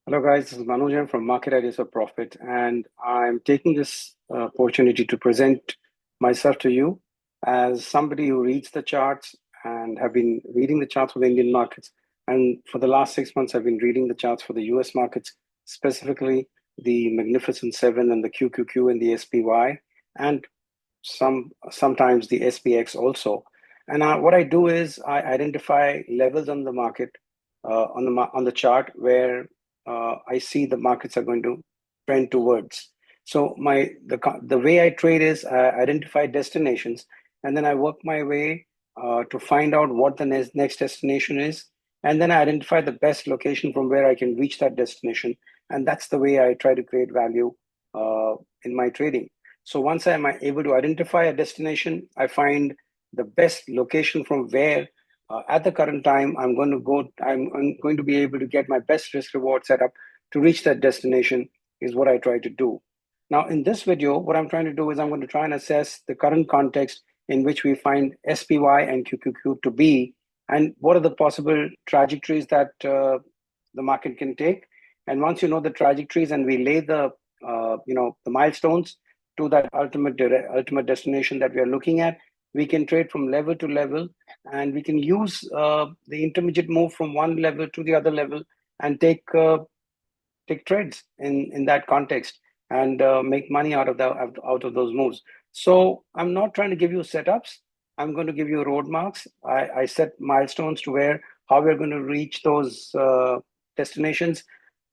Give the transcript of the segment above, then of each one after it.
Hello, guys. This is Manoj from Market Ideas for Profit, and I'm taking this opportunity to present myself to you as somebody who reads the charts and have been reading the charts for the Indian markets. And for the last 6 months, I've been reading the charts for the US markets, specifically the Magnificent Seven and the QQQ and the SPY, and sometimes the SPX also. And what I do is I identify levels on the market on the chart where I see the markets are going to trend towards. So the way I trade is I identify destinations, and then I work my way to find out what the next destination is, and then I identify the best location from where I can reach that destination, and that's the way I try to create value in my trading. So once I'm able to identify a destination, I find the best location from where at the current time I'm going to be able to get my best risk reward setup to reach that destination is what I try to do. Now in this video, what I'm trying to do is I'm going to try and assess the current context in which we find SPY and QQQ to be, and what are the possible trajectories that the market can take. And once you know the trajectories and we lay the the milestones to that ultimate destination that we are looking at, we can trade from level to level, and we can use the intermediate move from one level to the other level and take trades in that context and make money out of those moves. So I'm not trying to give you setups. I'm going to give you roadmarks. I set milestones to where how we're going to reach those destinations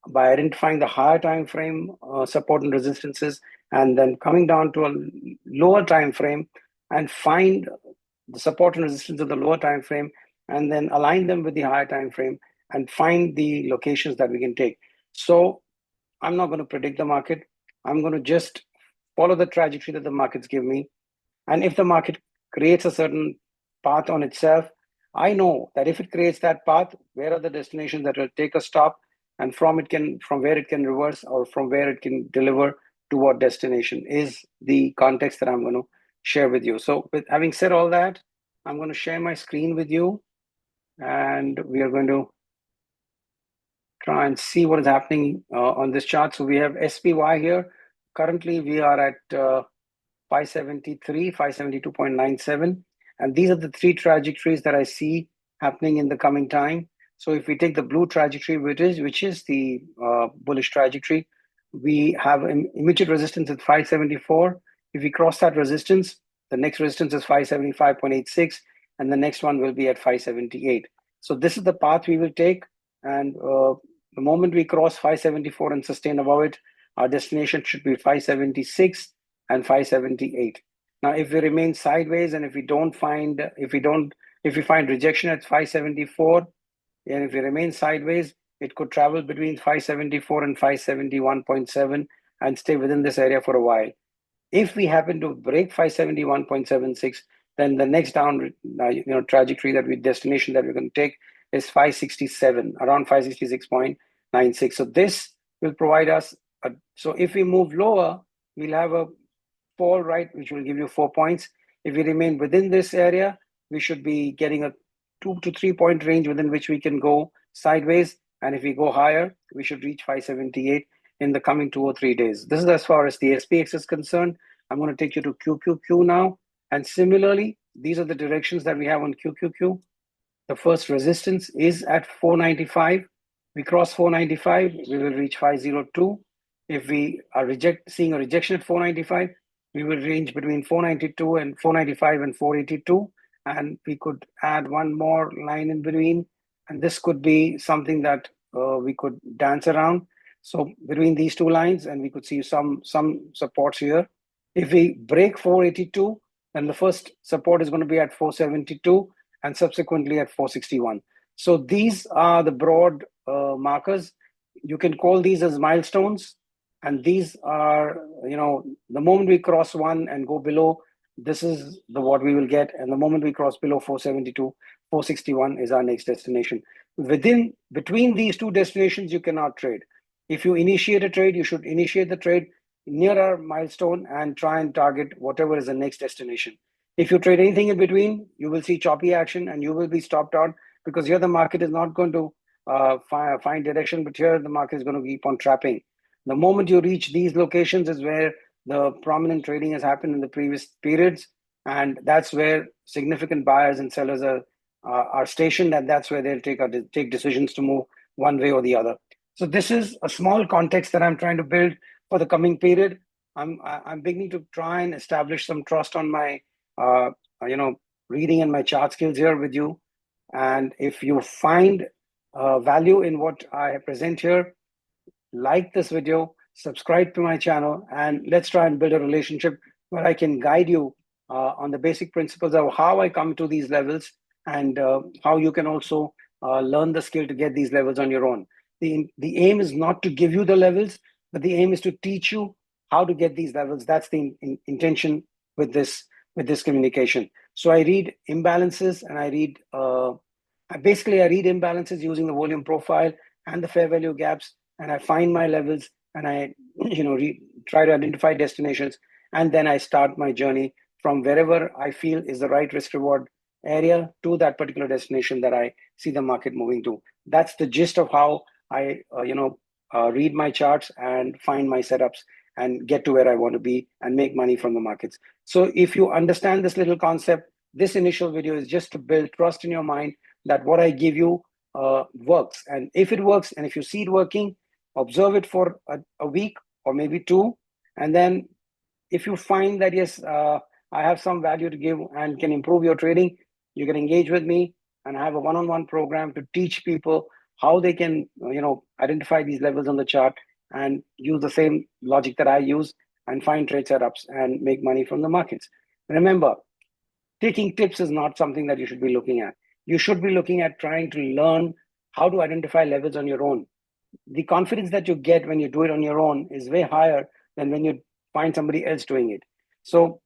by identifying the higher time frame support and resistances, and then coming down to a lower time frame and find the support and resistance of the lower time frame, and then align them with the higher time frame and find the locations that we can take. So I'm not going to predict the market. I'm going to just follow the trajectory that the markets give me. And if the market creates a certain path on itself, I know that if it creates that path, where are the destinations that will take a stop, and from where it can reverse, or from where it can deliver to what destination is the context that I'm going to share with you. So with having said all that, I'm going to share my screen with you, and we are going to try and see what is happening on this chart. So we have SPY here. Currently, we are at 573, 572.97. And these are the three trajectories that I see happening in the coming time. So if we take the blue trajectory, which is the bullish trajectory, we have an immediate resistance at 574. If we cross that resistance, the next resistance is 575.86, and the next one will be at 578. So this is the path we will take. And the moment we cross 574 and sustain above it, our destination should be 576 and 578. Now, if we remain sideways and if we find rejection at 574, and if we remain sideways, it could travel between 574 and 571.7 and stay within this area for a while. If we happen to break 571.76, then the next down trajectory destination that we're going to take is 567, around 566.96. So this will provide us so if we move lower, we'll have a fall right, which will give you 4 points. If we remain within this area, we should be getting a 2 to 3 point range within which we can go sideways. And if we go higher, we should reach 578 in the coming 2 or 3 days. This is as far as the SPX is concerned. I'm going to take you to QQQ now. And similarly, these are the directions that we have on QQQ. The first resistance is at 495. We cross 495, we will reach 502. If we are seeing a rejection at 495, we will range between 492 and 495 and 482. And we could add one more line in between. And this could be something that we could dance around. So between these two lines, and we could see some supports here. If we break 482, then the first support is going to be at 472 and subsequently at 461. So these are the broad markers. You can call these as milestones. And these are, the moment we cross one and go below, this is what we will get. And the moment we cross below 472, 461 is our next destination. Between these two destinations, you cannot trade. If you initiate a trade, you should initiate the trade near our milestone and try and target whatever is the next destination. If you trade anything in between, you will see choppy action and you will be stopped out, because here the market is not going to find direction, but here the market is going to keep on trapping. The moment you reach these locations is where the prominent trading has happened in the previous periods, and that's where significant buyers and sellers are stationed, and that's where they'll take decisions to move one way or the other. So this is a small context that I'm trying to build for the coming period. I'm beginning to try and establish some trust on my reading and my chart skills here with you. And if you find value in what I present here, like this video, subscribe to my channel, and let's try and build a relationship where I can guide you on the basic principles of how I come to these levels, and how you can also learn the skill to get these levels on your own. The aim is not to give you the levels, but the aim is to teach you how to get these levels. That's the intention with this communication. So I read imbalances, and I read imbalances using the volume profile and the fair value gaps, and I find my levels, and I try to identify destinations, and then I start my journey from wherever I feel is the right risk reward area to that particular destination that I see the market moving to. That's the gist of how I read my charts and find my setups and get to where I want to be and make money from the markets. So if you understand this little concept, this initial video is just to build trust in your mind that what I give you works. And if it works, and if you see it working, observe it for a week or maybe two. And then if you find that, yes, I have some value to give and can improve your trading, you can engage with me, and I have a one-on-one program to teach people how they can identify these levels on the chart and use the same logic that I use and find trade setups and make money from the markets. Remember, taking tips is not something that you should be looking at. You should be looking at trying to learn how to identify levels on your own. The confidence that you get when you do it on your own is way higher than when you find somebody else doing it. So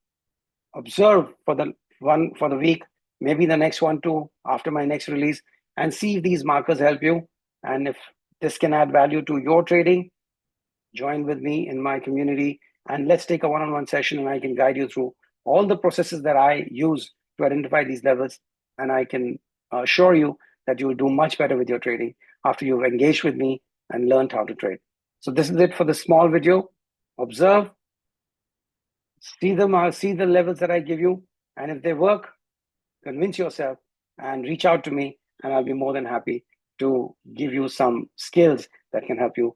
observe for the week, maybe the next one too, after my next release, and see if these markers help you. And if this can add value to your trading, join with me in my community, and let's take a one-on-one session, and I can guide you through all the processes that I use to identify these levels. And I can assure you that you will do much better with your trading after you've engaged with me and learned how to trade. So this is it for the small video. Observe, see the levels that I give you, and if they work, convince yourself and reach out to me, and I'll be more than happy to give you some skills that can help you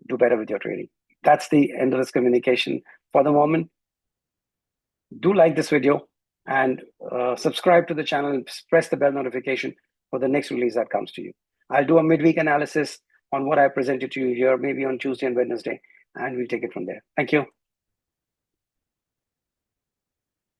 do better with your trading. That's the end of this communication for the moment. Do like this video and subscribe to the channel and press the bell notification for the next release that comes to you. I'll do a midweek analysis on what I presented to you here, maybe on Tuesday and Wednesday, and we'll take it from there. Thank you.